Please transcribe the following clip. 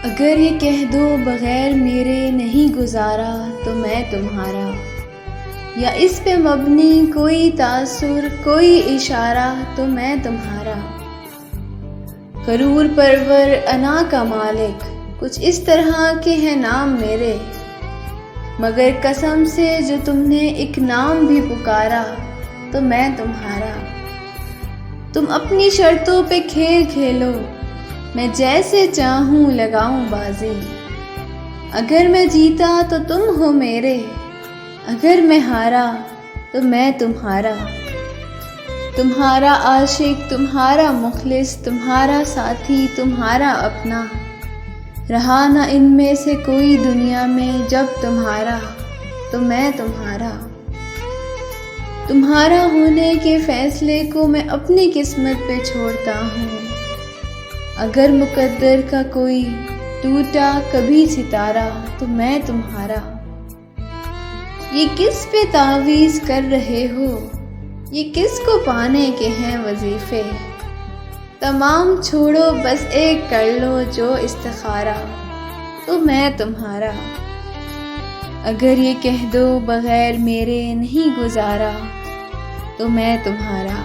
اگر یہ کہہ دو بغیر میرے نہیں گزارا تو میں تمہارا، یا اس پہ مبنی کوئی تاثر کوئی اشارہ تو میں تمہارا، غرور پرور انا کا مالک کچھ اس طرح کے ہیں نام میرے، مگر قسم سے جو تم نے ایک نام بھی پکارا تو میں تمہارا۔ تم اپنی شرطوں پہ کھیل کھیلو، میں جیسے چاہوں لگاؤں بازی، اگر میں جیتا تو تم ہو میرے، اگر میں ہارا تو میں تمہارا، تمہارا عاشق تمہارا مخلص تمہارا ساتھی تمہارا اپنا، رہا نہ ان میں سے کوئی دنیا میں جب تمہارا تو میں تمہارا۔ تمہارا ہونے کے فیصلے کو میں اپنی قسمت پہ چھوڑتا ہوں، اگر مقدر کا کوئی ٹوٹا کبھی ستارہ تو میں تمہارا۔ یہ کس پہ تعویذ کر رہے ہو، یہ کس کو پانے کے ہیں وظیفے، تمام چھوڑو بس ایک کر لو جو استخارہ تو میں تمہارا۔ اگر یہ کہہ دو بغیر میرے نہیں گزارا تو میں تمہارا۔